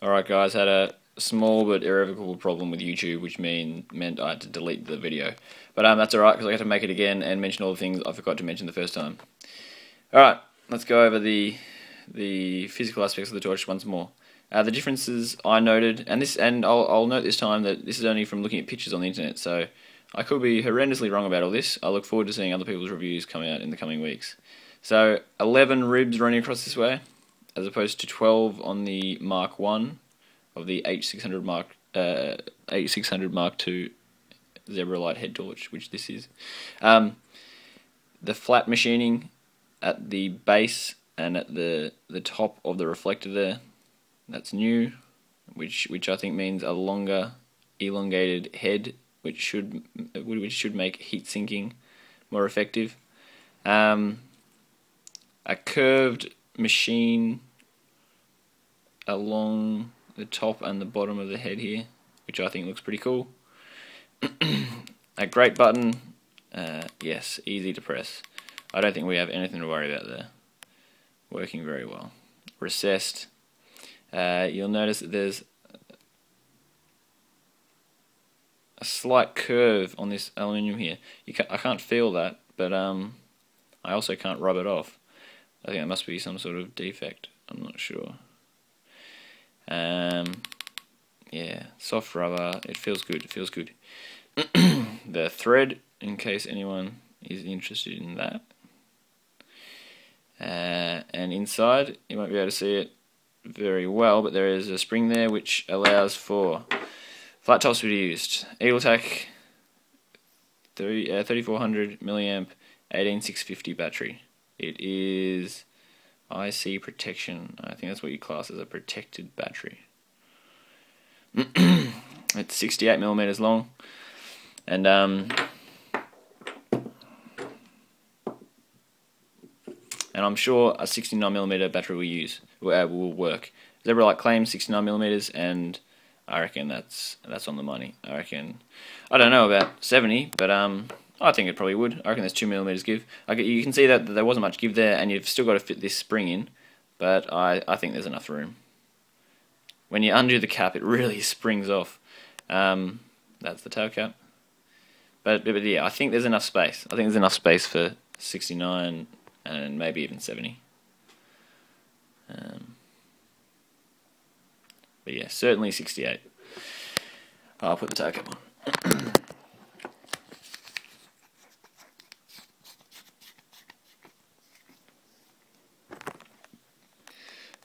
Alright guys, had a small but irrevocable problem with YouTube, which meant I had to delete the video. But that's alright, because I got to make it again and mention all the things I forgot to mention the first time. Alright, let's go over the physical aspects of the torch once more. The differences I noted, and I'll note this time that this is only from looking at pictures on the internet, so I could be horrendously wrong about all this. I look forward to seeing other people's reviews come out in the coming weeks. So, 11 ribs running across this way, as opposed to 12 on the Mark I of the H600 Mark II ZebraLight head torch, which this is. The flat machining at the base and at the top of the reflector there, that's new, which I think means a longer, elongated head, which should make heat sinking more effective. A curved machine along the top and the bottom of the head here, which I think looks pretty cool. A great button, yes, easy to press. I don't think we have anything to worry about there. Working very well. Recessed. You'll notice that there's a slight curve on this aluminium here. I can't feel that, but I also can't rub it off. I think it must be some sort of defect. I'm not sure. Yeah, soft rubber. It feels good. It feels good. The thread, in case anyone is interested in that. And inside, you won't be able to see it very well, but there is a spring there which allows for flat tops to be used. EagleTac 3400 milliamp 18650 battery. It is IC protection. I think that's what you class as a protected battery. It's 68 millimeters long, and I'm sure a 69mm battery will work. ZebraLight claims 69mm, and I reckon that's on the money. I don't know about 70, but I think it probably would. I reckon there's 2mm give. You can see that there wasn't much give there, and you've still got to fit this spring in, but I think there's enough room. When you undo the cap, it really springs off. That's the tail cap. But yeah, I think there's enough space. I think there's enough space for 69 and maybe even 70. But yeah, certainly 68. I'll put the tail cap on.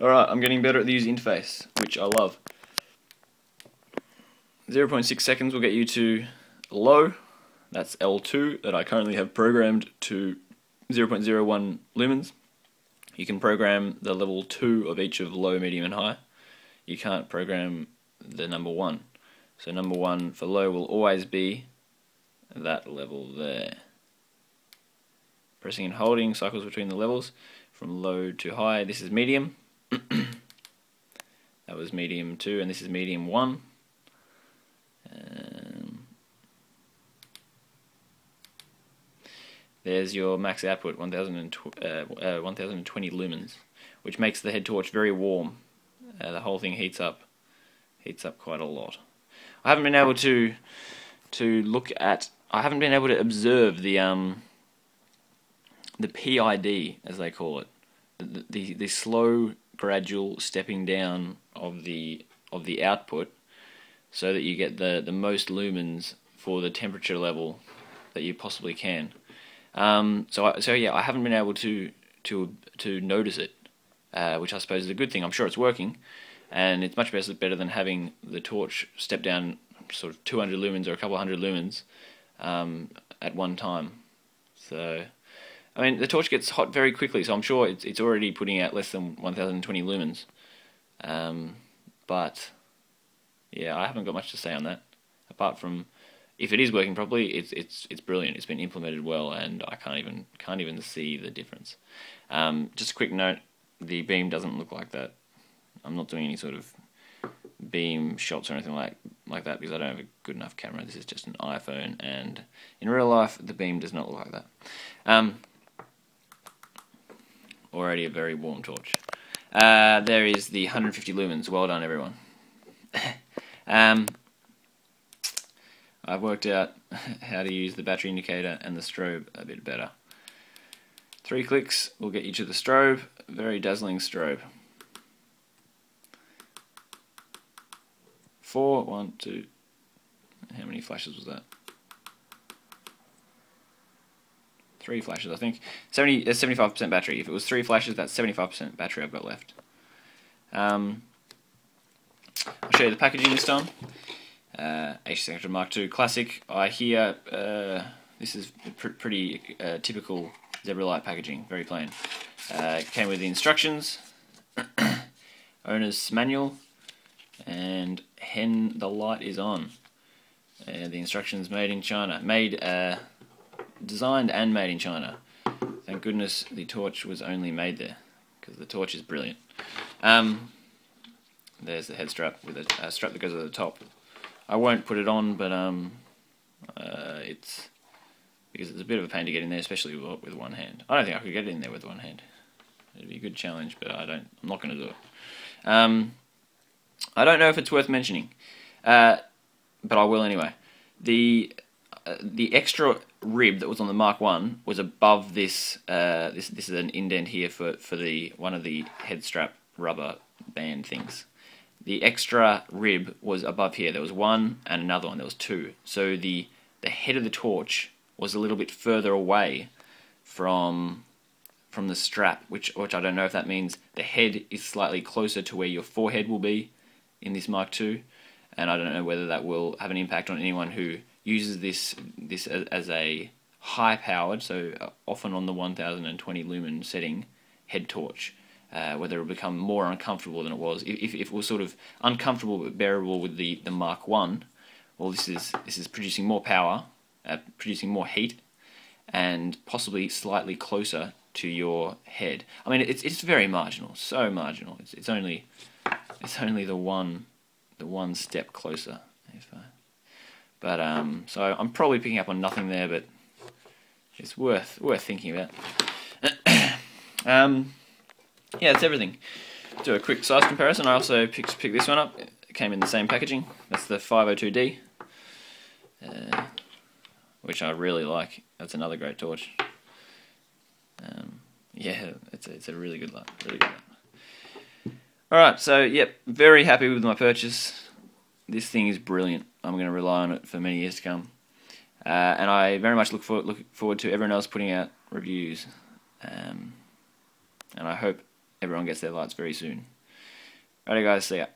Alright, I'm getting better at the user interface, which I love. 0.6 seconds will get you to low. That's L2 that I currently have programmed to 0.01 lumens. You can program the level 2 of each of low, medium and high. You can't program the number 1. So number 1 for low will always be that level there. Pressing and holding cycles between the levels from low to high. This is medium. That was medium 2, and this is medium 1. There's your max output, 1020 lumens, which makes the head torch very warm. The whole thing heats up quite a lot. I haven't been able to observe the PID, as they call it, the slow, gradual stepping down of the output, so that you get the most lumens for the temperature level that you possibly can. So yeah, I haven't been able to notice it, which I suppose is a good thing. I'm sure it's working, and it's much better than having the torch step down sort of 200 lumens or a couple hundred lumens at one time. So, I mean, the torch gets hot very quickly, so I'm sure it's already putting out less than 1020 lumens. But yeah, I haven't got much to say on that, apart from if it is working properly, it's brilliant. It's been implemented well, and I can't even see the difference. Just a quick note: the beam doesn't look like that. I'm not doing any sort of beam shots or anything like that because I don't have a good enough camera. This is just an iPhone, and in real life, the beam does not look like that. Already a very warm torch. There is the 150 lumens. Well done, everyone. I've worked out how to use the battery indicator and the strobe a bit better. 3 clicks will get you to the strobe. Very dazzling strobe. 4, 1, 2. How many flashes was that? 3 flashes, I think. 75% battery. If it was 3 flashes, that's 75% battery I've got left. I'll show you the packaging this time. H600 Mark II Classic. I hear this is pretty typical ZebraLight packaging, very plain. It came with the instructions, owner's manual, and hen the light is on. The instructions made in China, designed and made in China. Thank goodness the torch was only made there, because the torch is brilliant. There's the head strap with a strap that goes at the top. I won't put it on, but it's because it's a bit of a pain to get in there, especially with one hand. I don't think I could get it in there with one hand. It'd be a good challenge, but I'm not going to do it. I don't know if it's worth mentioning, but I will anyway. The extra rib that was on the Mark I was above this. This is an indent here for one of the head strap rubber band things. The extra rib was above here. There was one and another one. There was 2. So the head of the torch was a little bit further away from the strap, which I don't know if that means the head is slightly closer to where your forehead will be in this Mark II, and I don't know whether that will have an impact on anyone who uses this as a high-powered, so often on the 1020 lumen setting, head torch. Whether it will become more uncomfortable than it was. If it was sort of uncomfortable but bearable with the Mark I, well, this is producing more power, producing more heat, and possibly slightly closer to your head. I mean, it's very marginal, so marginal. It's only the one step closer. So I'm probably picking up on nothing there, but it's worth thinking about. Yeah, that's everything. Do a quick size comparison. I also picked this one up. It came in the same packaging. That's the 502D, which I really like. That's another great torch. Yeah, it's a really good light. Really good light. Alright, so yep, very happy with my purchase. This thing is brilliant. I'm going to rely on it for many years to come. And I very much look forward to everyone else putting out reviews. And I hope everyone gets their lights very soon. Alright guys, see ya.